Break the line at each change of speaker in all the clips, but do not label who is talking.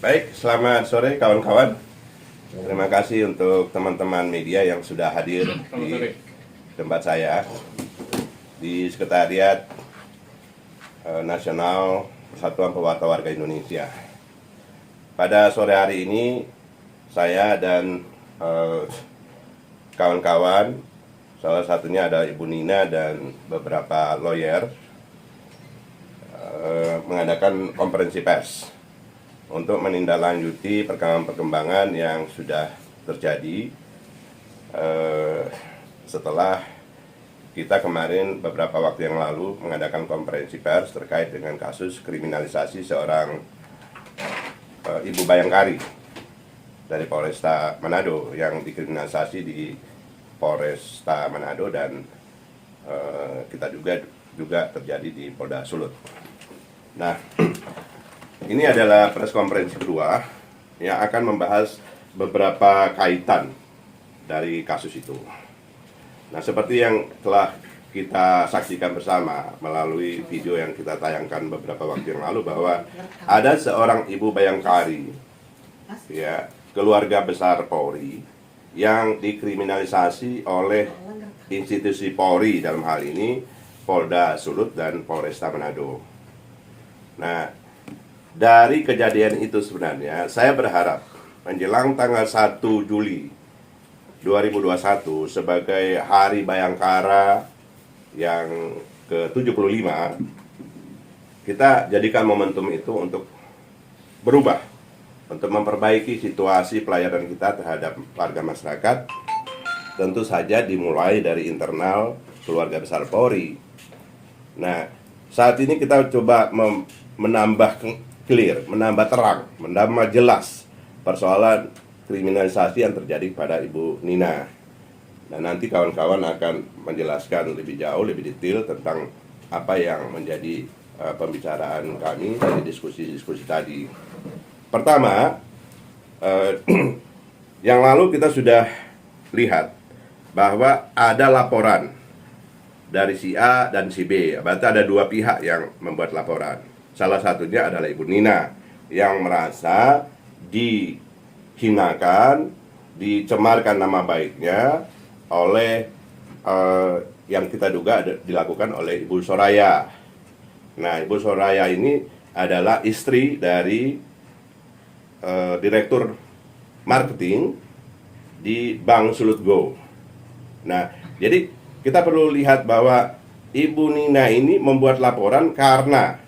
Baik, selamat sore kawan-kawan. Terima kasih untuk teman-teman media yang sudah hadir di tempat saya di Sekretariat Nasional Persatuan Pewarta Warga Indonesia. Pada sore hari ini saya dan kawan-kawan, salah satunya ada Ibu Nina dan beberapa lawyer, mengadakan konferensi pers untuk menindaklanjuti perkembangan yang sudah terjadi setelah kita kemarin beberapa waktu yang lalu mengadakan konferensi pers terkait dengan kasus kriminalisasi seorang Ibu Bayangkari dari Polresta Manado yang dikriminalisasi di Polresta Manado, dan kita juga terjadi di Polda Sulut. Nah, ini adalah press conference kedua yang akan membahas beberapa kaitan dari kasus itu. Nah, seperti yang telah kita saksikan bersama melalui video yang kita tayangkan beberapa waktu yang lalu, bahwa ada seorang Ibu Bayangkari, ya, keluarga besar Polri, yang dikriminalisasi oleh institusi Polri, dalam hal ini Polda Sulut dan Polresta Manado. Nah, dari kejadian itu sebenarnya saya berharap menjelang tanggal 1 Juli 2021 sebagai Hari Bayangkara yang ke-75, kita jadikan momentum itu untuk berubah, untuk memperbaiki situasi pelayanan kita terhadap warga masyarakat, tentu saja dimulai dari internal keluarga besar Polri. Nah, saat ini kita coba menambah clear, menambah terang, menambah jelas persoalan kriminalisasi yang terjadi pada Ibu Nina. Dan nanti kawan-kawan akan menjelaskan lebih jauh, lebih detail tentang apa yang menjadi pembicaraan kami dari diskusi-diskusi tadi. Pertama, yang lalu kita sudah lihat bahwa ada laporan dari si A dan si B, berarti ada dua pihak yang membuat laporan. Salah satunya adalah Ibu Nina yang merasa dihinakan, dicemarkan nama baiknya oleh yang kita duga dilakukan oleh Ibu Soraya. Nah, Ibu Soraya ini adalah istri dari Direktur Marketing di Bank Sulut Go. Nah, jadi kita perlu lihat bahwa Ibu Nina ini membuat laporan karena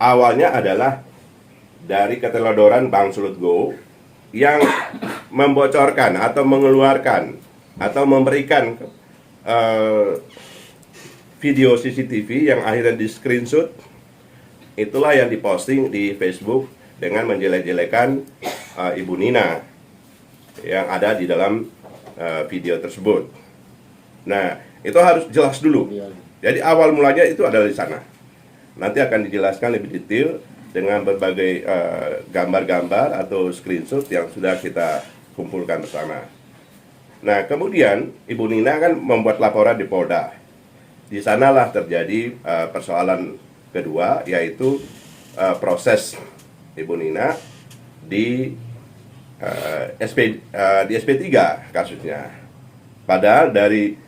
awalnya adalah dari keteledoran Bank Sulut Go yang membocorkan atau mengeluarkan atau memberikan video CCTV yang akhirnya di screenshot. Itulah yang diposting di Facebook dengan menjelek-jelekan Ibu Nina yang ada di dalam video tersebut. Nah, itu harus jelas dulu. Jadi awal mulanya itu adalah di sana. Nanti akan dijelaskan lebih detail dengan berbagai gambar-gambar atau screenshot yang sudah kita kumpulkan bersama. Nah, kemudian Ibu Nina kan membuat laporan di Polda. Di sanalah terjadi persoalan kedua, yaitu proses Ibu Nina di SP3 kasusnya. Padahal dari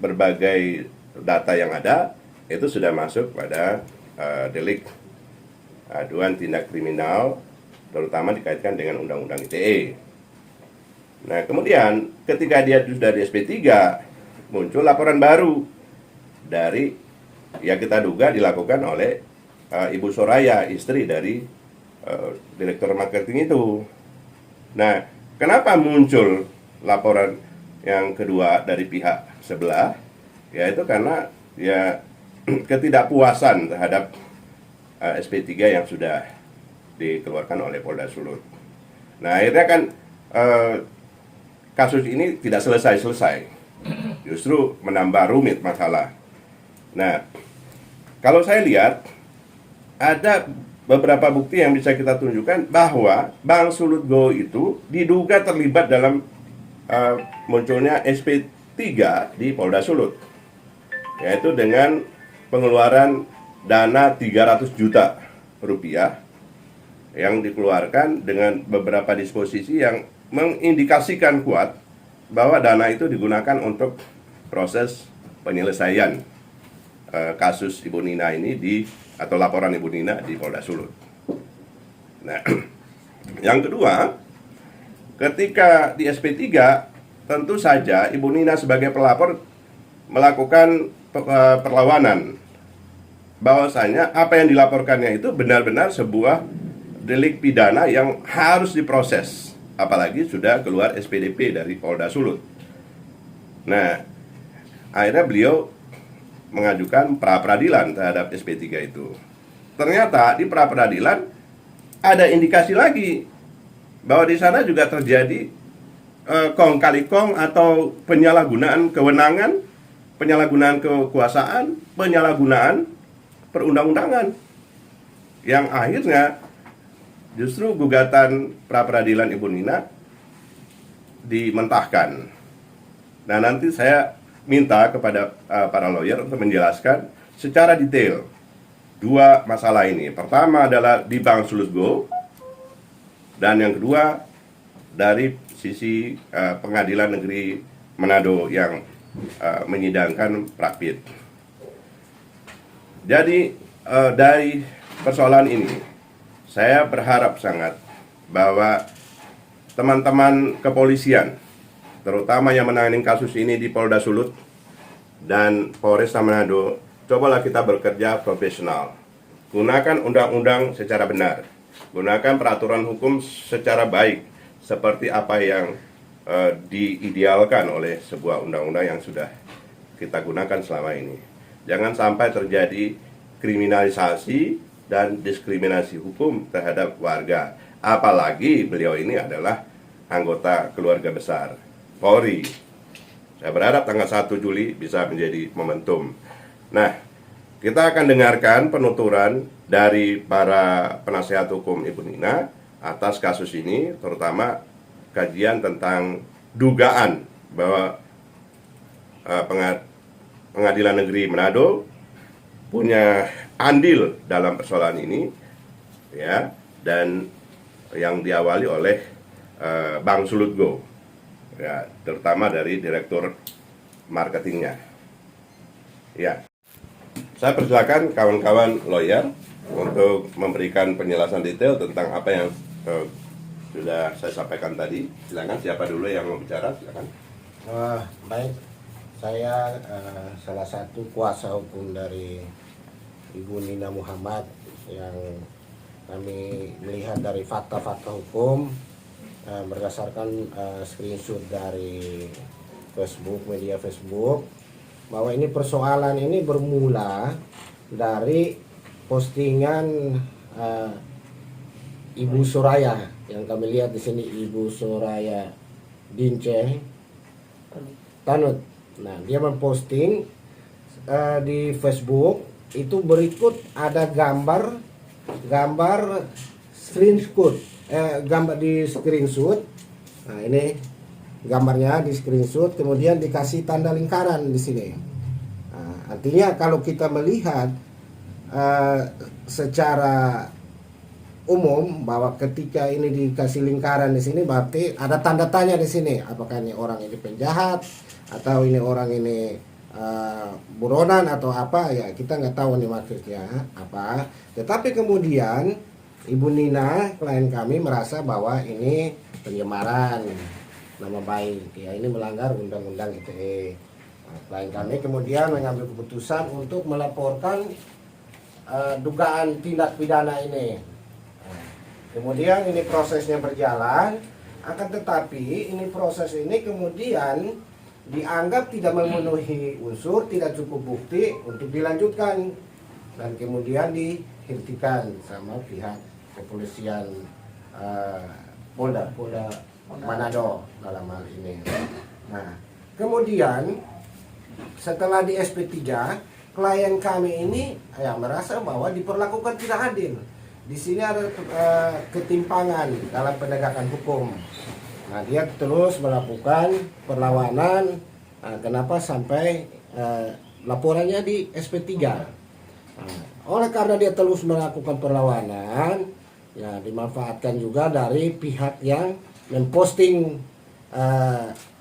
berbagai data yang ada, itu sudah masuk pada delik aduan tindak kriminal, terutama dikaitkan dengan Undang-Undang ITE. Nah, kemudian ketika dia sudah di SP3, muncul laporan baru dari yang kita duga dilakukan oleh Ibu Soraya, istri dari Direktur Marketing itu. Nah, kenapa muncul laporan yang kedua dari pihak sebelah? Yaitu karena ya ketidakpuasan terhadap SP3 yang sudah dikeluarkan oleh Polda Sulut. Nah, akhirnya kan kasus ini tidak selesai-selesai, justru menambah rumit masalah. Nah, kalau saya lihat ada beberapa bukti yang bisa kita tunjukkan bahwa Bank Sulut Go itu diduga terlibat dalam munculnya SP3 di Polda Sulut, yaitu dengan pengeluaran dana 300 juta rupiah yang dikeluarkan dengan beberapa disposisi yang mengindikasikan kuat bahwa dana itu digunakan untuk proses penyelesaian kasus Ibu Nina ini atau laporan Ibu Nina di Polda Sulut. Nah, yang kedua, ketika di SP3 tentu saja Ibu Nina sebagai pelapor melakukan perlawanan bahwasanya apa yang dilaporkannya itu benar-benar sebuah delik pidana yang harus diproses, apalagi sudah keluar SPDP dari Polda Sulut. Nah, akhirnya beliau mengajukan pra-peradilan terhadap SP3 itu. Ternyata di pra-peradilan ada indikasi lagi bahwa di sana juga terjadi kong kali kong atau penyalahgunaan kewenangan, penyalahgunaan kekuasaan, penyalahgunaan perundang-undangan, yang akhirnya justru gugatan pra-peradilan Ibu Nina dimentahkan. Nah, nanti saya minta kepada para lawyer untuk menjelaskan secara detail dua masalah ini. Pertama adalah di Bang Sulut Go, dan yang kedua dari sisi Pengadilan Negeri Manado yang menyidangkan Prakbit. Jadi dari persoalan ini saya berharap sangat bahwa teman-teman kepolisian, terutama yang menangani kasus ini di Polda Sulut dan Polresta Manado, cobalah kita bekerja profesional. Gunakan undang-undang secara benar, gunakan peraturan hukum secara baik, seperti apa yang diidealkan oleh sebuah undang-undang yang sudah kita gunakan selama ini. Jangan sampai terjadi kriminalisasi dan diskriminasi hukum terhadap warga. Apalagi beliau ini adalah anggota keluarga besar Polri. Saya berharap tanggal 1 Juli bisa menjadi momentum. Nah, kita akan dengarkan penuturan dari para penasehat hukum Ibu Nina atas kasus ini, terutama kajian tentang dugaan bahwa Pengadilan Negeri Manado punya andil dalam persoalan ini, ya, dan yang diawali oleh Bang Sulut Go, ya, terutama dari direktur marketingnya. Ya, saya persilakan kawan-kawan lawyer untuk memberikan penjelasan detail tentang apa yang sudah saya sampaikan tadi. Silakan, siapa dulu yang mau bicara? Silakan.
Baik, saya salah satu kuasa hukum dari Ibu Nina Muhammad yang kami melihat dari fakta-fakta hukum berdasarkan screenshot dari Facebook, media Facebook, bahwa ini persoalan ini bermula dari postingan Ibu Soraya yang kami lihat di sini, Ibu Soraya Dince Tanut. Nah, dia memposting di Facebook itu berikut ada gambar screenshot, gambar di screenshot. Nah, ini gambarnya di screenshot, kemudian dikasih tanda lingkaran di sini. Nah, artinya kalau kita melihat secara umum bahwa ketika ini dikasih lingkaran di sini berarti ada tanda tanya di sini, apakah ini orang ini penjahat atau ini orang ini buronan atau apa, ya kita nggak tahu nih maksudnya apa. Tetapi kemudian Ibu Nina, klien kami, merasa bahwa ini pencemaran nama baik, ya ini melanggar undang-undang ITE. Nah, klien kami kemudian mengambil keputusan untuk melaporkan dugaan tindak pidana ini. Nah, kemudian ini prosesnya berjalan, akan tetapi ini proses ini kemudian dianggap tidak memenuhi unsur, tidak cukup bukti untuk dilanjutkan, dan kemudian dihentikan sama pihak kepolisian Polda Manado dalam hal ini. Nah, kemudian setelah di SP3, klien kami ini yang merasa bahwa diperlakukan tidak adil. Di sini ada ketimpangan dalam penegakan hukum. Nah, dia terus melakukan perlawanan. Nah, kenapa sampai laporannya di SP3? Nah, oleh karena dia terus melakukan perlawanan, ya dimanfaatkan juga dari pihak yang memposting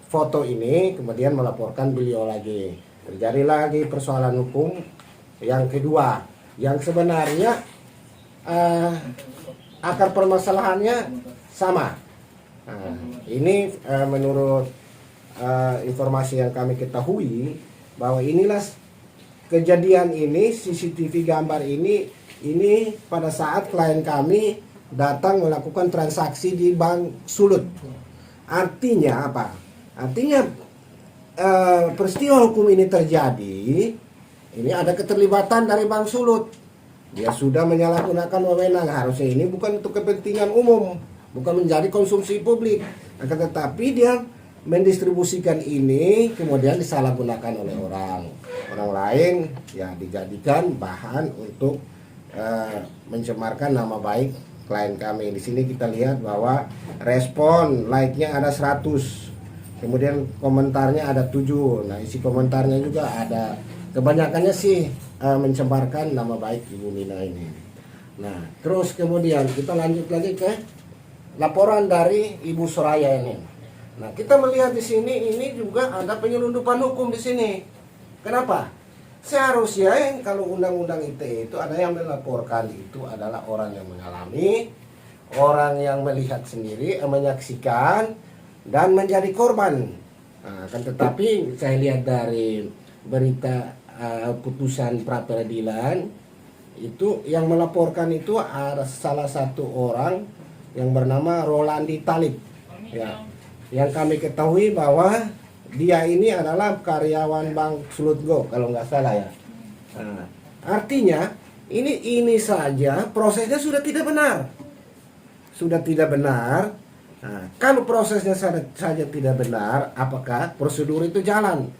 foto ini, kemudian melaporkan beliau lagi. Terjadi lagi persoalan hukum yang kedua, yang sebenarnya akar permasalahannya sama. Nah, ini menurut informasi yang kami ketahui bahwa inilah kejadian ini, CCTV gambar ini pada saat klien kami datang melakukan transaksi di Bank Sulut. Artinya apa? Artinya peristiwa hukum ini terjadi, ini ada keterlibatan dari Bank Sulut. Dia sudah menyalahgunakan wewenang, harusnya ini bukan untuk kepentingan umum, bukan menjadi konsumsi publik. Akan tetapi dia mendistribusikan ini kemudian disalahgunakan oleh orang lain, ya dijadikan bahan untuk mencemarkan nama baik klien kami. Di sini kita lihat bahwa respon like-nya ada 100, kemudian komentarnya ada 7. Nah, isi komentarnya juga ada, kebanyakannya sih mencemarkan nama baik Ibu Nina ini. Nah, terus kemudian kita lanjut lagi ke laporan dari Ibu Soraya ini. Nah, kita melihat di sini ini juga ada penyelundupan hukum di sini. Kenapa? Seharusnya kalau undang-undang ITE itu ada yang melaporkan itu adalah orang yang mengalami, orang yang melihat sendiri, menyaksikan dan menjadi korban. Nah, kan tetapi saya lihat dari berita putusan pra peradilan itu yang melaporkan itu ada salah satu orang yang bernama Rolandi Talib, ya, yang kami ketahui bahwa dia ini adalah karyawan Bank Sulut Go kalau nggak salah ya. Nah, artinya ini saja prosesnya sudah tidak benar, Nah, kalau prosesnya saja tidak benar, apakah prosedur itu jalan?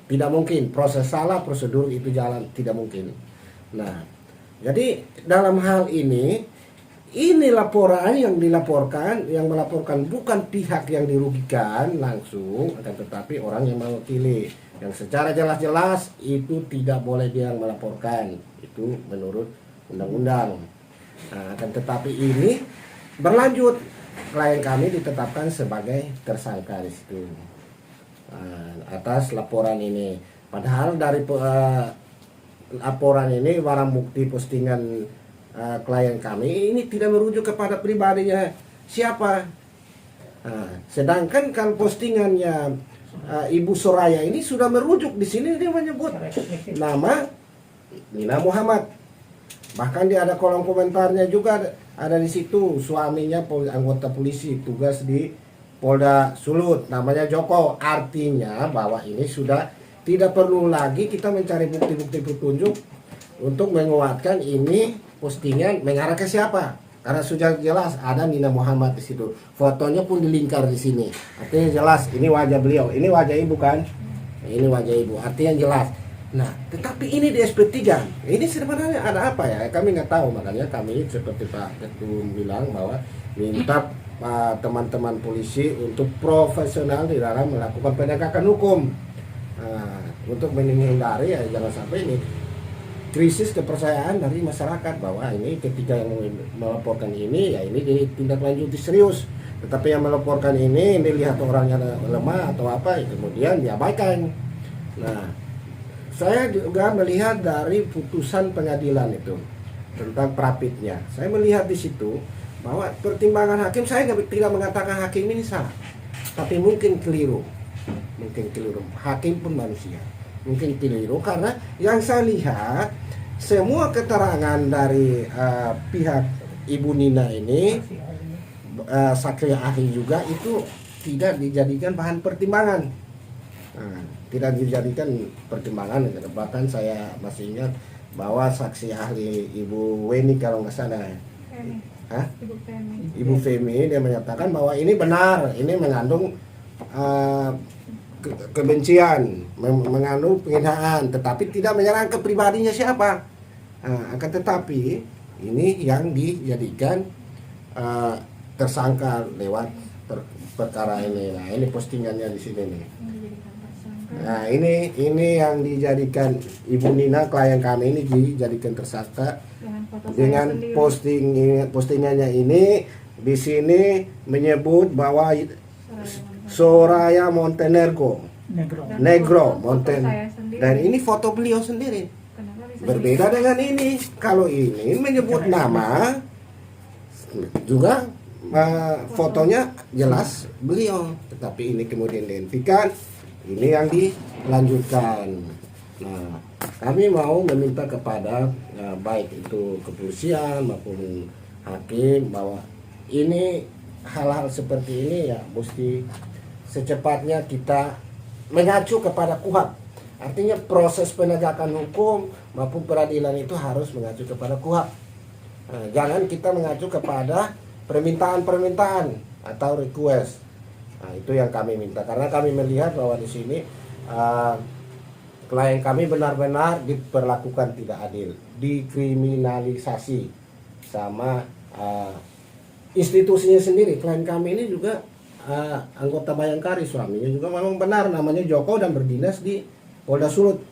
Tidak mungkin. Proses salah, prosedur itu jalan, tidak mungkin. Nah, jadi dalam hal ini laporan yang dilaporkan, yang melaporkan bukan pihak yang dirugikan langsung, akan tetapi orang yang mewakili, yang secara jelas-jelas itu tidak boleh dia yang melaporkan, itu menurut undang-undang. Nah, akan tetapi ini berlanjut, klien kami ditetapkan sebagai tersangka di situ atas laporan ini. Padahal dari laporan ini barang bukti postingan klien kami ini tidak merujuk kepada pribadinya siapa. Nah, sedangkan kalau postingannya Ibu Soraya ini sudah merujuk, di sini dia menyebut nama Nina Muhammad. Bahkan dia ada kolom komentarnya juga ada di situ, suaminya anggota polisi tugas di Polda Sulut, namanya Joko. Artinya bahwa ini sudah tidak perlu lagi kita mencari bukti-bukti petunjuk untuk menguatkan ini postingan mengarah ke siapa, karena sudah jelas ada Nina Muhammad di situ. Fotonya pun dilingkar di sini. Artinya jelas ini wajah beliau. Ini wajah ibu kan? Ini wajah ibu. Artinya jelas. Nah, tetapi ini di SP3. Ini sebenarnya ada apa ya? Kami nggak tahu, makanya kami seperti Pak Ketum bilang bahwa minta teman-teman polisi untuk profesional di dalam melakukan penegakan hukum. Nah, untuk menghindari ya jangan sampai ini krisis kepercayaan dari masyarakat bahwa ini ketika yang melaporkan ini ya ini ditindaklanjuti serius, tetapi yang melaporkan ini lihat orangnya lemah atau apa ya, kemudian diabaikan. Nah, saya juga melihat dari putusan pengadilan itu tentang prapitnya, saya melihat di situ bahwa pertimbangan hakim, saya tidak mengatakan hakim ini salah, tapi mungkin keliru, hakim pun manusia. Mungkin keliru karena yang saya lihat semua keterangan dari pihak Ibu Nina ini, saksi ahli juga itu tidak dijadikan bahan pertimbangan. Nah, tidak dijadikan pertimbangan. Bahkan saya masih ingat bahwa saksi ahli Ibu Weni kalau nggak salah, Ibu Femi, dia menyatakan bahwa ini benar, ini mengandung kebencian, mengandung penghinaan, tetapi tidak menyerang ke pribadinya siapa. Nah, akan tetapi ini yang dijadikan tersangka lewat perkara ini. Nah, ini postingannya di sini nih. Nah, ini yang dijadikan Ibu Nina klien kami ini dijadikan tersangka dengan postingannya ini di sini menyebut bahwa Soraya Montenegro, dan ini foto beliau sendiri. Berbeda dengan ini, kalau ini menyebut nama juga fotonya jelas beliau, tetapi ini kemudian dihentikan, ini yang dilanjutkan. Nah, kami mau meminta kepada baik itu kepolisian maupun hakim bahwa ini hal-hal seperti ini ya mesti secepatnya kita mengacu kepada KUHP. Artinya proses penegakan hukum maupun peradilan itu harus mengacu kepada KUHP. Nah, jangan kita mengacu kepada permintaan-permintaan atau request. Nah, itu yang kami minta karena kami melihat bahwa di sini klien kami benar-benar diperlakukan tidak adil, dikriminalisasi sama institusinya sendiri. Klien kami ini juga anggota Bayangkari, suaminya juga memang benar namanya Joko dan berdinas di Polda Sulut,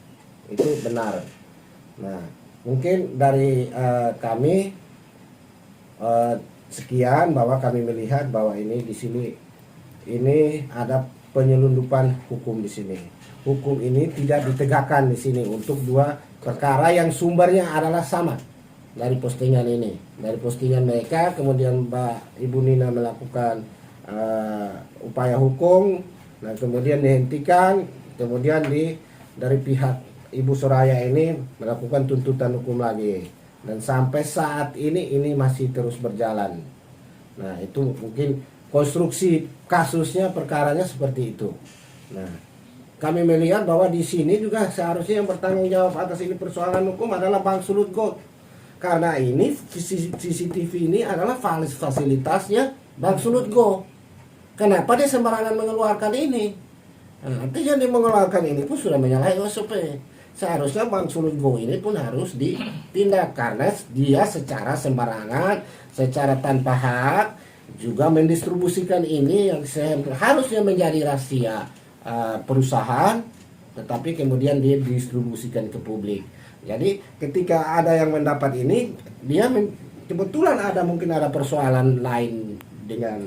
itu benar. Nah, mungkin dari kami sekian bahwa kami melihat bahwa ini di sini ini ada penyelundupan hukum di sini. Hukum ini tidak ditegakkan di sini untuk dua perkara yang sumbernya adalah sama dari postingan ini. Dari postingan mereka, kemudian Mbak Ibu Nina melakukan upaya hukum, nah kemudian dihentikan, kemudian dari pihak Ibu Soraya ini melakukan tuntutan hukum lagi. Dan sampai saat ini masih terus berjalan. Nah, itu mungkin konstruksi kasusnya, perkaranya seperti itu. Nah, kami melihat bahwa di sini juga seharusnya yang bertanggung jawab atas ini persoalan hukum adalah Bank Sulut Gold. Karena ini CCTV ini adalah fasilitasnya Bank Sulut Gold. Kenapa dia sembarangan mengeluarkan ini? Nah, artinya dia mengeluarkan ini pun sudah menyalahi SOP. Seharusnya Bank Sulut Gold ini pun harus ditindak karena dia secara sembarangan, secara tanpa hak juga mendistribusikan ini yang harusnya menjadi rahasia perusahaan, tetapi kemudian dia distribusikan ke publik. Jadi ketika ada yang mendapat ini, dia kebetulan mungkin ada persoalan lain dengan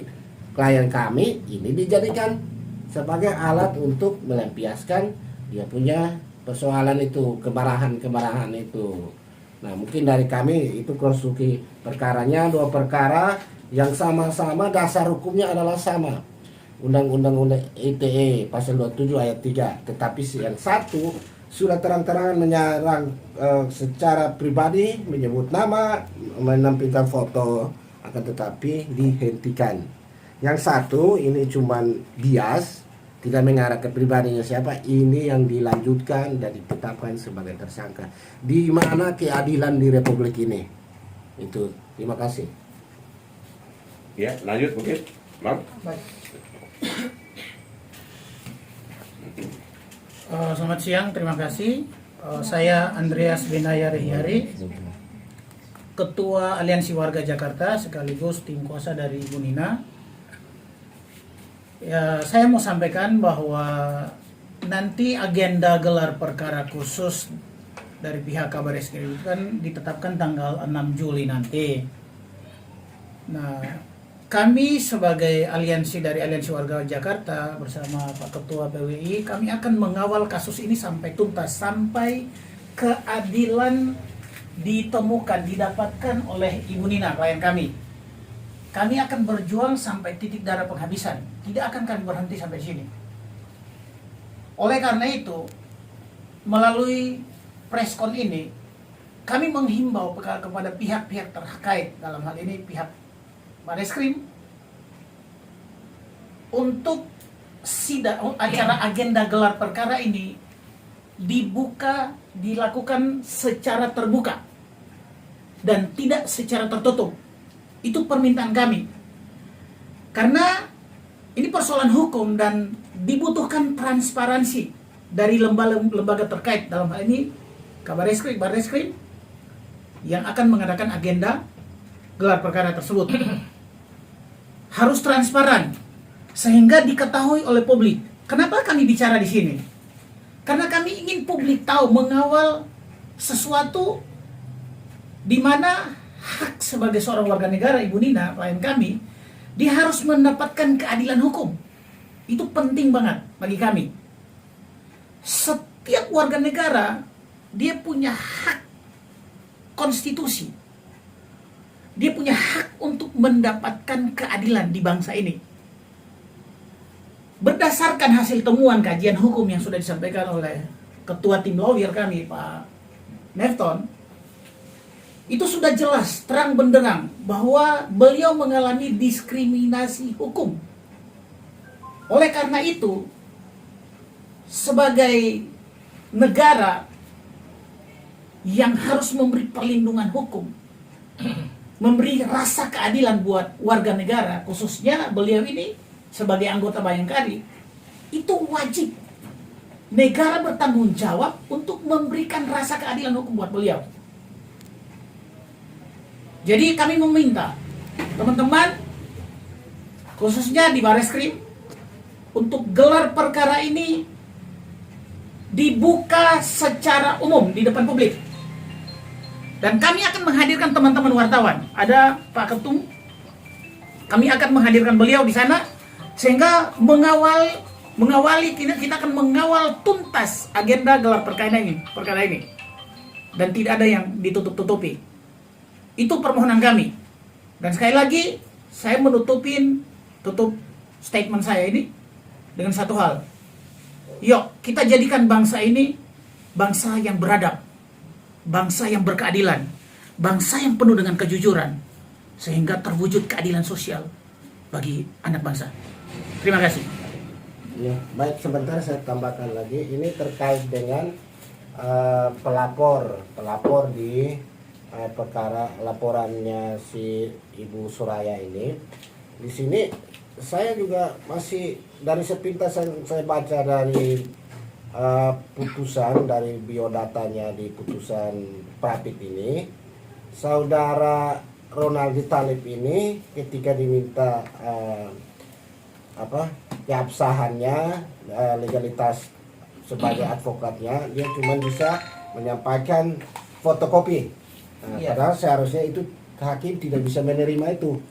klien kami, ini dijadikan sebagai alat untuk melampiaskan dia punya persoalan itu, kemarahan itu. Nah, mungkin dari kami itu konstruksi perkaranya dua perkara yang sama-sama dasar hukumnya adalah sama. Undang-undang ITE pasal 27 ayat 3, tetapi yang satu sudah terang-terangan menyerang secara pribadi, menyebut nama, menampilkan foto, akan tetapi dihentikan. Yang satu ini cuman bias, tidak mengarah ke pribadinya siapa, ini yang dilanjutkan dan ditetapkan sebagai tersangka. Di mana keadilan di Republik ini? Itu. Terima kasih.
Ya, lanjut mungkin, Bang.
Baik. Selamat siang, terima kasih. Saya Andreas Benaya Rehyari, Ketua Aliansi Warga Jakarta sekaligus tim kuasa dari Ibu Nina. Ya, saya mau sampaikan bahwa nanti agenda gelar perkara khusus dari pihak Kabar Eskrim itu kan ditetapkan tanggal 6 Juli nanti. Nah, kami sebagai aliansi dari Aliansi Warga Jakarta bersama Pak Ketua PWI, kami akan mengawal kasus ini sampai tuntas, sampai keadilan ditemukan, didapatkan oleh Ibu Nina, klien kami. Kami akan berjuang sampai titik darah penghabisan. Tidak akan kami berhenti sampai sini. Oleh karena itu, melalui preskon ini, kami menghimbau kepada pihak-pihak terkait, dalam hal ini pihak Bareskrim, untuk acara agenda gelar perkara ini dilakukan secara terbuka dan tidak secara tertutup. Itu permintaan kami. Karena ini persoalan hukum dan dibutuhkan transparansi dari lembaga terkait, dalam hal ini Kabar Eskrim, Bareskrim, yang akan mengadakan agenda gelar perkara tersebut. Harus transparan sehingga diketahui oleh publik. Kenapa kami bicara di sini? Karena kami ingin publik tahu, mengawal sesuatu di mana hak sebagai seorang warga negara, Ibu Nina, klien kami, dia harus mendapatkan keadilan hukum. Itu penting banget bagi kami. Setiap warga negara, dia punya hak konstitusi. Dia punya hak untuk mendapatkan keadilan di bangsa ini. Berdasarkan hasil temuan kajian hukum yang sudah disampaikan oleh Ketua Tim Lawyer kami, Pak Nefton, itu sudah jelas, terang benderang, bahwa beliau mengalami diskriminasi hukum. Oleh karena itu, sebagai negara yang harus memberi perlindungan hukum, memberi rasa keadilan buat warga negara, khususnya beliau ini sebagai anggota Bayangkari, itu wajib negara bertanggung jawab untuk memberikan rasa keadilan hukum buat beliau. Jadi kami meminta teman-teman, khususnya di Bareskrim, untuk gelar perkara ini dibuka secara umum di depan publik. Dan kami akan menghadirkan teman-teman wartawan. Ada Pak Ketum, kami akan menghadirkan beliau di sana, sehingga mengawali kita akan mengawal tuntas agenda gelar perkara ini, dan tidak ada yang ditutup-tutupi. Itu permohonan kami. Dan sekali lagi saya tutup statement saya ini dengan satu hal. Yuk kita jadikan bangsa ini bangsa yang beradab, bangsa yang berkeadilan, bangsa yang penuh dengan kejujuran, sehingga terwujud keadilan sosial bagi anak bangsa. Terima kasih.
Ya, baik, sebentar saya tambahkan lagi. Ini terkait dengan pelapor di perkara laporannya si Ibu Soraya ini. Di sini saya juga masih dari sepintas saya baca dari putusan, dari biodatanya di putusan Prapit ini, saudara Ronaldi Talib ini ketika diminta keabsahannya, legalitas sebagai advokatnya, dia cuma bisa menyampaikan fotokopi. Padahal seharusnya itu hakim tidak bisa menerima itu,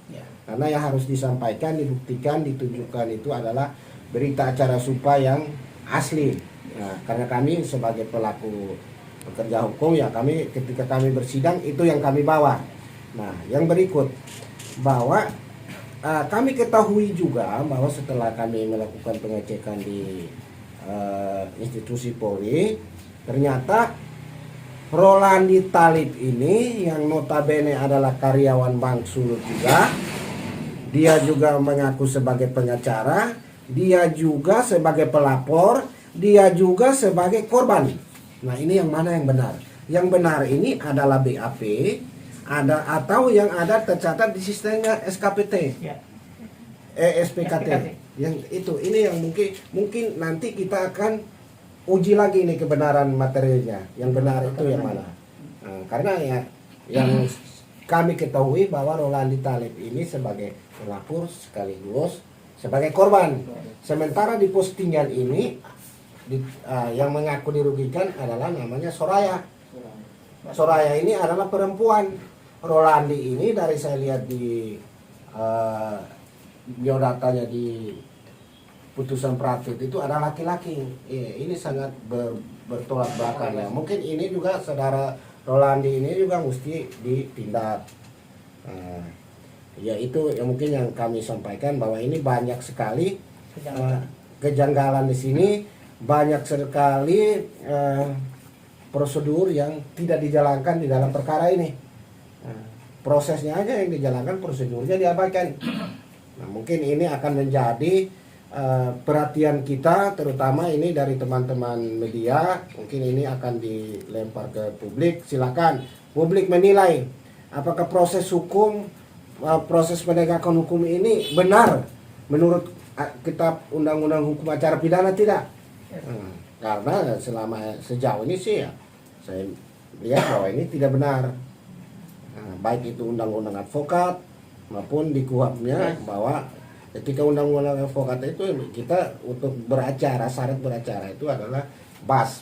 karena yang harus disampaikan, dibuktikan, ditunjukkan itu adalah berita acara sumpah yang asli. Nah, karena kami sebagai pelaku pekerja hukum, ya kami ketika kami bersidang itu yang kami bawa. Nah, yang berikut bahwa kami ketahui juga bahwa setelah kami melakukan pengecekan di institusi Polri, ternyata Rolandi Talib ini yang notabene adalah karyawan Bank Sulut juga, dia juga mengaku sebagai pengacara, dia juga sebagai pelapor, dia juga sebagai korban. Nah, ini yang mana yang benar? Yang benar ini adalah BAP, atau yang ada tercatat di sistemnya SKPT, SPKT. Yang itu, ini yang mungkin nanti kita akan uji lagi nih kebenaran materinya. Yang benar itu yang mana? Nah, karena yang kami ketahui bahwa Rolandi Talib ini sebagai pelapor sekaligus sebagai korban. Sementara di postingan ini yang mengaku dirugikan adalah namanya Soraya. Soraya ini adalah perempuan. Rolandi ini dari saya lihat di biodatanya di putusan Prapit itu adalah laki-laki. Ini sangat bertolak belakang ya. Mungkin ini juga saudara Rolandi ini juga mesti ditindak. Ya itu yang mungkin yang kami sampaikan, bahwa ini banyak sekali kejanggalan di sini, banyak sekali prosedur yang tidak dijalankan di dalam perkara ini. Prosesnya aja yang dijalankan, prosedurnya diabaikan. Nah, mungkin ini akan menjadi perhatian kita, terutama ini dari teman-teman media. Mungkin ini akan dilempar ke publik. Silakan publik menilai apakah proses hukum, proses penegakan hukum ini benar menurut kitab undang-undang hukum acara pidana tidak. Karena sejauh ini sih ya saya lihat bahwa ini tidak benar. Baik itu undang-undang advokat maupun di KUHP-nya, bahwa ketika undang-undang advokat itu kita untuk beracara, syarat beracara itu adalah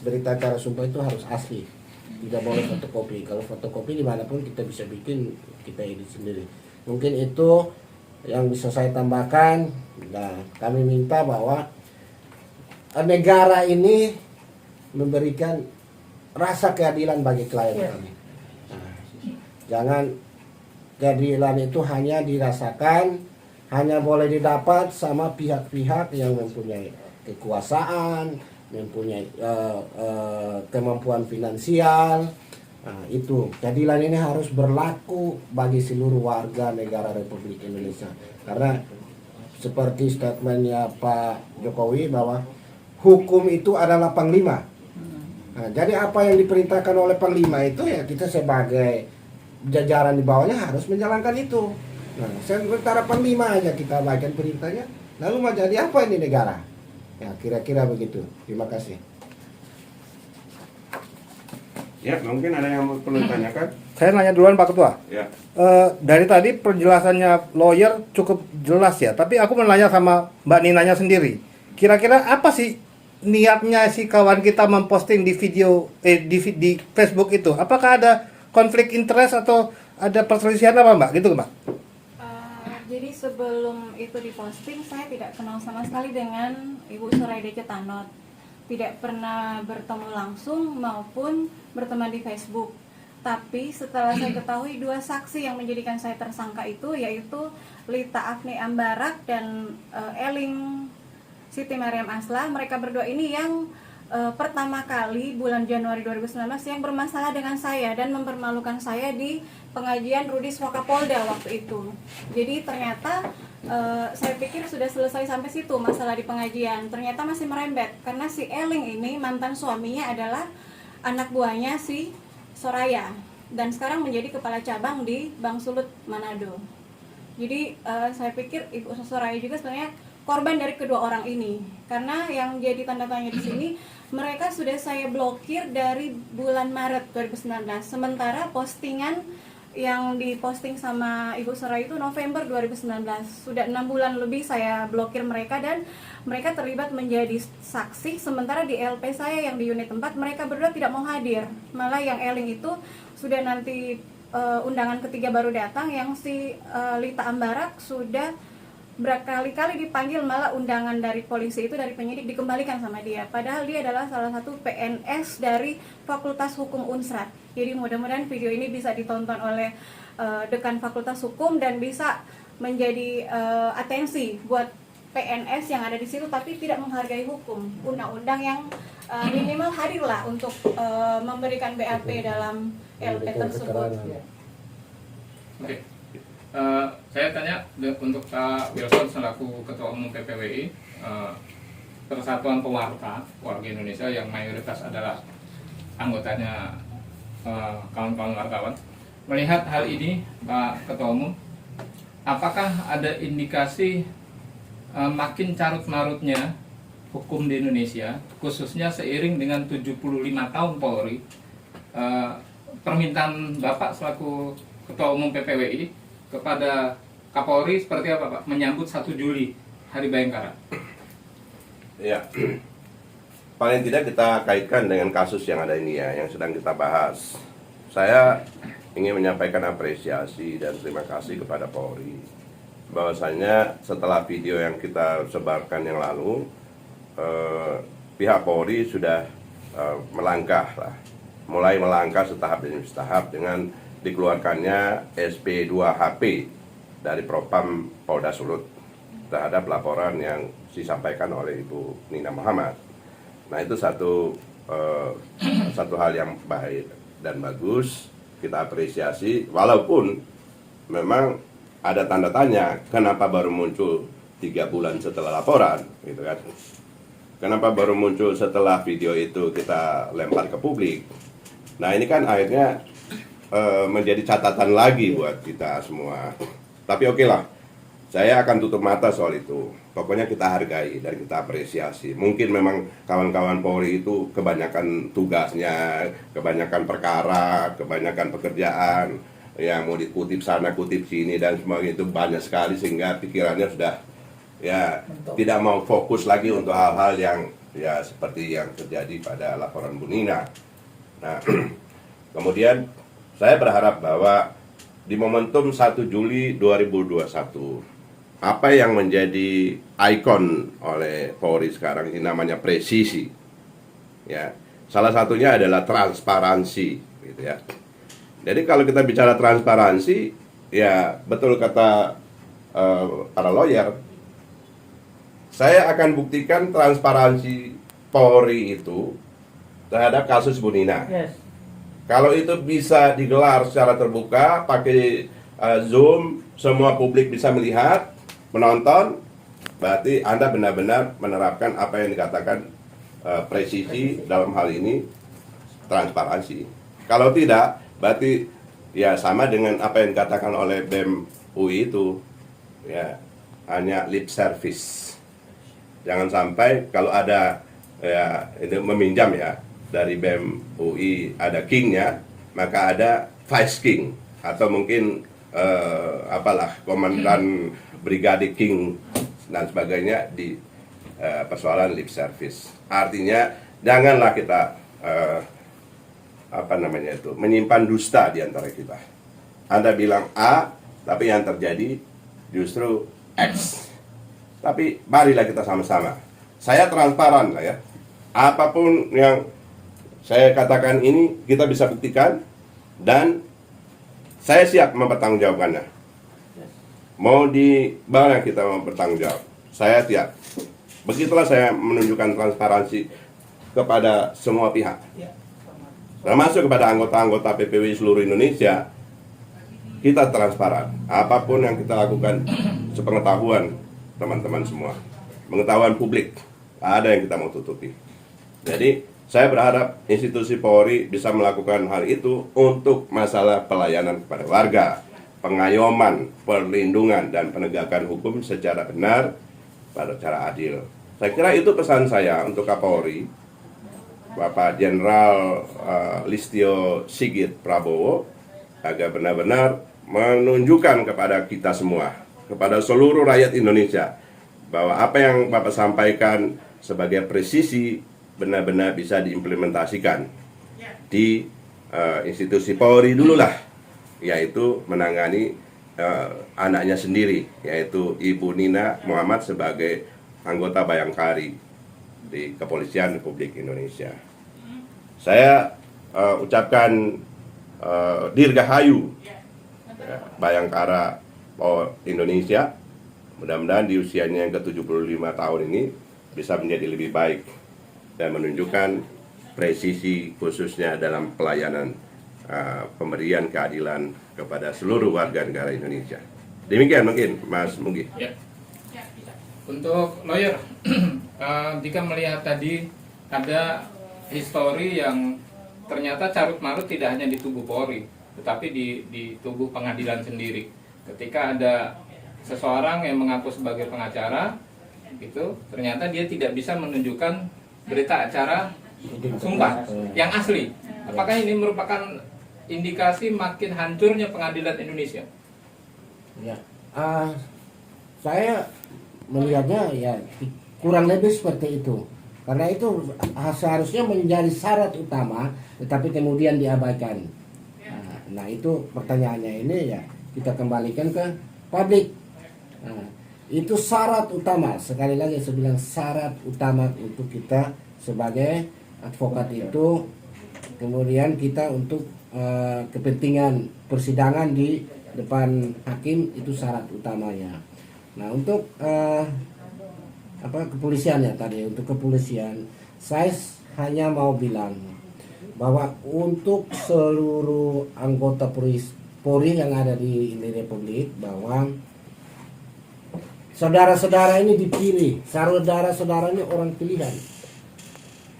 berita acara sumpah itu harus asli. tidak boleh fotokopi. Kalau fotokopi dimanapun kita bisa bikin, kita edit sendiri. Mungkin itu yang bisa saya tambahkan. Nah, kami minta bahwa negara ini memberikan rasa keadilan bagi klien kami. Nah, jangan keadilan itu hanya dirasakan, hanya boleh didapat sama pihak-pihak yang mempunyai kekuasaan, mempunyai kemampuan finansial. Nah, itu keadilan ini harus berlaku bagi seluruh warga negara Republik Indonesia. Karena seperti statementnya Pak Jokowi bahwa hukum itu adalah panglima. Nah, jadi apa yang diperintahkan oleh panglima itu ya kita sebagai jajaran di bawahnya harus menjalankan itu. Nah, sementara panglima aja kita bagikan perintahnya, lalu mau jadi apa ini negara? Ya kira-kira begitu. Terima kasih.
Ya, mungkin ada yang perlu ditanyakan?
Saya nanya duluan Pak Ketua.
Ya.
Dari tadi penjelasannya lawyer cukup jelas ya, tapi aku mau nanya sama Mbak Ninanya sendiri. Kira-kira apa sih niatnya si kawan kita memposting di video di Facebook itu? Apakah ada konflik interest atau ada perselisihan apa Mbak? Gitu Mbak?
Jadi sebelum itu diposting, saya tidak kenal sama sekali dengan Ibu Suraide Cetanot. Tidak pernah bertemu langsung maupun berteman di Facebook. Tapi setelah saya ketahui dua saksi yang menjadikan saya tersangka itu, yaitu Lita Afni Ambarak dan Eling Siti Mariam Asla. Mereka berdua ini yang pertama kali bulan Januari 2019 yang bermasalah dengan saya dan mempermalukan saya di pengajian Rudis Wakapolda waktu itu. Jadi ternyata saya pikir sudah selesai sampai situ masalah di pengajian. Ternyata masih merembet karena si Eling ini mantan suaminya adalah anak buahnya si Soraya dan sekarang menjadi kepala cabang di Bang Sulut Manado. Jadi saya pikir Ibu Soraya juga sebenarnya korban dari kedua orang ini, karena yang jadi tanda tanya di sini mereka sudah saya blokir dari bulan Maret 2019, sementara postingan yang diposting sama Ibu Soraya itu November 2019. Sudah 6 bulan lebih saya blokir mereka dan mereka terlibat menjadi saksi, sementara di LP saya yang di unit 4 mereka berdua tidak mau hadir. Malah yang Eling itu sudah nanti undangan ketiga baru datang, yang si Lita Ambarak sudah berkali-kali dipanggil, malah undangan dari polisi itu dari penyidik dikembalikan sama dia. Padahal dia adalah salah satu PNS dari Fakultas Hukum Unsrat. Jadi mudah-mudahan video ini bisa ditonton oleh dekan Fakultas Hukum dan bisa menjadi atensi buat PNS yang ada di situ tapi tidak menghargai hukum, undang-undang yang minimal hadirlah untuk memberikan BAP dalam LP tersebut.
Oke. Saya tanya untuk Pak Wilson selaku Ketua Umum PPWI, Persatuan Pewarta Warga Indonesia yang mayoritas adalah anggotanya kawan-kawan wartawan. Melihat hal ini, Pak Ketua Umum, apakah ada indikasi makin carut-marutnya hukum di Indonesia, khususnya seiring dengan 75 tahun Polri? Permintaan Bapak selaku Ketua Umum PPWI kepada Kapolri seperti apa Pak menyambut 1 Juli Hari Bayangkara?
Ya, paling tidak kita kaitkan dengan kasus yang ada ini ya, yang sedang kita bahas. Saya ingin menyampaikan apresiasi dan terima kasih kepada Polri, bahwasanya setelah video yang kita sebarkan yang lalu, pihak Polri sudah melangkah lah, mulai melangkah setahap demi setahap dengan dikeluarkannya SP2HP dari Propam Polda Sulut terhadap laporan yang disampaikan oleh Ibu Nina Muhammad. Nah, itu satu hal yang baik dan bagus, kita apresiasi, walaupun memang ada tanda tanya kenapa baru muncul 3 bulan setelah laporan, gitu kan? Kenapa baru muncul setelah video itu kita lempar ke publik? Nah, ini kan akhirnya menjadi catatan lagi buat kita semua. Tapi oke lah, saya akan tutup mata soal itu. Pokoknya kita hargai dan kita apresiasi. Mungkin memang kawan-kawan Polri itu kebanyakan tugasnya, kebanyakan perkara, kebanyakan pekerjaan, ya mau dikutip sana, kutip sini dan sebagainya, itu banyak sekali sehingga pikirannya sudah ya tidak mau fokus lagi untuk hal-hal yang ya seperti yang terjadi pada laporan Bu Nina. Nah, Kemudian saya berharap bahwa di momentum 1 Juli 2021, apa yang menjadi ikon oleh Polri sekarang ini namanya presisi. Ya, salah satunya adalah transparansi, gitu ya. Jadi kalau kita bicara transparansi, ya betul kata para lawyer, saya akan buktikan transparansi Polri itu terhadap kasus Bu Nina.
Yes.
Kalau itu bisa digelar secara terbuka, pakai Zoom, semua publik bisa melihat, menonton, berarti Anda benar-benar menerapkan apa yang dikatakan presisi, dalam hal ini transparansi. Kalau tidak, berarti ya sama dengan apa yang dikatakan oleh BEM UI itu, ya hanya lip service. Jangan sampai kalau ada ya ini meminjam ya dari BEM UI ada kingnya, maka ada vice king atau mungkin apalah komandan brigade king dan sebagainya di persoalan lip service. Artinya janganlah kita menyimpan dusta di antara kita. Anda bilang A, tapi yang terjadi justru X. Tapi marilah kita sama-sama. Saya transparan lah ya. Apapun yang saya katakan ini kita bisa buktikan dan saya siap mempertanggungjawabkannya. Mau di mana kita mempertanggungjawab? Saya siap. Begitulah saya menunjukkan transparansi kepada semua pihak. Termasuk kepada anggota-anggota PPWI seluruh Indonesia. Kita transparan. Apapun yang kita lakukan sepengetahuan teman-teman semua. Pengetahuan publik. Ada yang kita mau tutupi. Jadi saya berharap institusi Polri bisa melakukan hal itu untuk masalah pelayanan kepada warga, pengayoman, perlindungan, dan penegakan hukum secara benar pada cara adil. Saya kira itu pesan saya untuk Kapolri, Bapak Jenderal Listio Sigit Prabowo, agar benar-benar menunjukkan kepada kita semua, kepada seluruh rakyat Indonesia, bahwa apa yang Bapak sampaikan sebagai presisi benar-benar bisa diimplementasikan di institusi Polri dulu lah, yaitu menangani anaknya sendiri, yaitu Ibu Nina Muhammad sebagai anggota Bayangkari di Kepolisian Republik Indonesia. Saya ucapkan Dirgahayu Bayangkara Indonesia. Mudah-mudahan di usianya yang ke-75 tahun ini bisa menjadi lebih baik dan menunjukkan presisi khususnya dalam pelayanan pemberian keadilan kepada seluruh warga negara Indonesia. Demikian mungkin Mas Mugi.
Ya. Untuk lawyer, jika melihat tadi ada histori yang ternyata carut marut tidak hanya di tubuh Polri, tetapi di tubuh pengadilan sendiri. Ketika ada seseorang yang mengaku sebagai pengacara, itu ternyata dia tidak bisa menunjukkan berita acara sumpah yang asli. Apakah ini merupakan indikasi makin hancurnya pengadilan Indonesia?
Ya, saya melihatnya ya kurang lebih seperti itu. Karena itu seharusnya menjadi syarat utama, tetapi kemudian diabaikan. Nah itu pertanyaannya ini ya kita kembalikan ke publik. Nah, itu syarat utama. Sekali lagi saya bilang syarat utama untuk kita sebagai advokat itu, kemudian kita untuk kepentingan persidangan di depan hakim itu syarat utamanya. Nah untuk kepolisian ya tadi, untuk kepolisian saya hanya mau bilang bahwa untuk seluruh anggota Polri yang ada di Republik, bahwa saudara-saudara ini dipilih, saudara-saudara ini orang pilihan.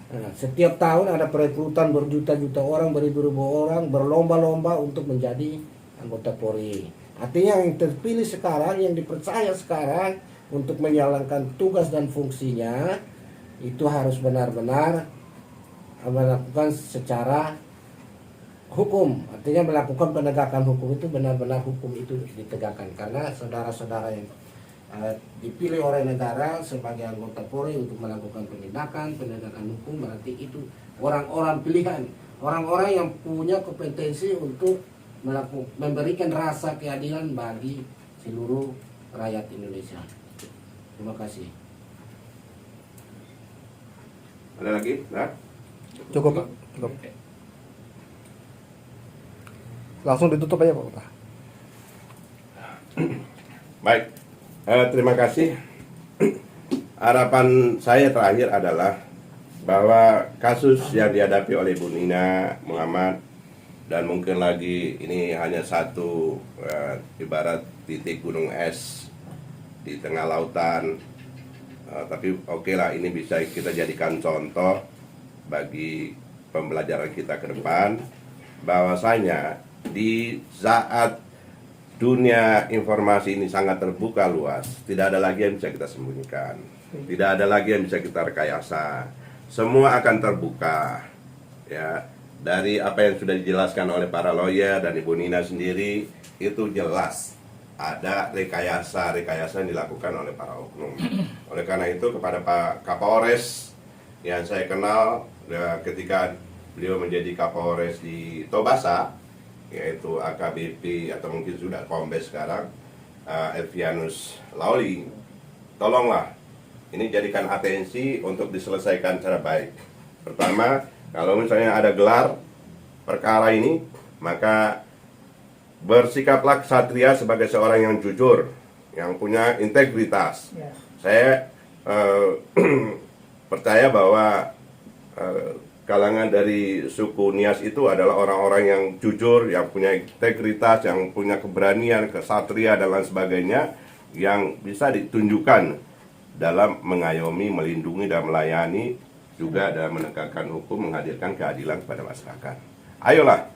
Nah, setiap tahun ada perekrutan berjuta-juta orang, beribu-ribu orang berlomba-lomba untuk menjadi anggota Polri. Artinya yang terpilih sekarang, yang dipercaya sekarang untuk menjalankan tugas dan fungsinya itu harus benar-benar melakukan secara hukum. Artinya melakukan penegakan hukum itu benar-benar hukum itu ditegakkan. Karena saudara-saudara yang dipilih oleh negara sebagai anggota Polri untuk melakukan penegakan hukum, berarti itu orang-orang pilihan, orang-orang yang punya kompetensi untuk memberikan rasa keadilan bagi seluruh rakyat Indonesia. Terima kasih.
Ada lagi? Nah?
Cukup, Pak. Cukup. Langsung ditutup aja, Pak.
Baik, terima kasih. Harapan saya terakhir adalah bahwa kasus yang dihadapi oleh Ibu Nina Muhammad, dan mungkin lagi ini hanya satu ibarat titik gunung es di tengah lautan, tapi oke lah, ini bisa kita jadikan contoh bagi pembelajaran kita ke depan, bahwasanya di saat dunia informasi ini sangat terbuka luas, tidak ada lagi yang bisa kita sembunyikan, tidak ada lagi yang bisa kita rekayasa, semua akan terbuka, ya. Dari apa yang sudah dijelaskan oleh para lawyer dan Ibu Nina sendiri, itu jelas ada rekayasa yang dilakukan oleh para oknum. Oleh karena itu, kepada Pak Kapolres yang saya kenal ketika beliau menjadi Kapolres di Tobasa, yaitu AKBP atau mungkin sudah Kombes sekarang, Elvianus Lauli, tolonglah ini jadikan atensi untuk diselesaikan secara baik. Pertama, kalau misalnya ada gelar perkara ini, maka bersikaplah ksatria sebagai seorang yang jujur, yang punya integritas.
Ya.
Saya percaya bahwa kalangan dari suku Nias itu adalah orang-orang yang jujur, yang punya integritas, yang punya keberanian, kesatria dan lain sebagainya, yang bisa ditunjukkan dalam mengayomi, melindungi dan melayani, juga dalam menegakkan hukum, menghadirkan keadilan kepada masyarakat. Ayolah,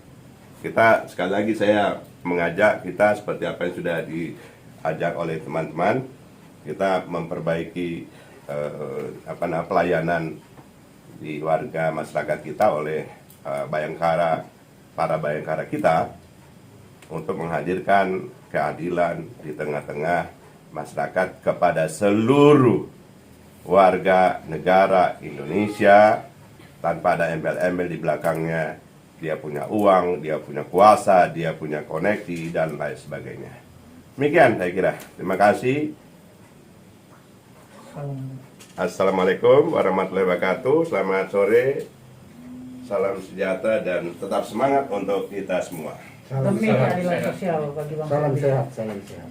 kita sekali lagi saya mengajak kita seperti apa yang sudah diajak oleh teman-teman, kita memperbaiki pelayanan di warga masyarakat kita oleh para bayangkara kita, untuk menghadirkan keadilan di tengah-tengah masyarakat kepada seluruh warga negara Indonesia, tanpa ada embel-embel di belakangnya. Dia punya uang, dia punya kuasa, dia punya koneksi, dan lain sebagainya. Demikian saya kira. Terima kasih. Assalamualaikum warahmatullahi wabarakatuh. Selamat sore. Salam sejahtera dan tetap semangat untuk kita semua.
Demi keadilan sosial bagi bangsa.
Salam sehat, salam sehat.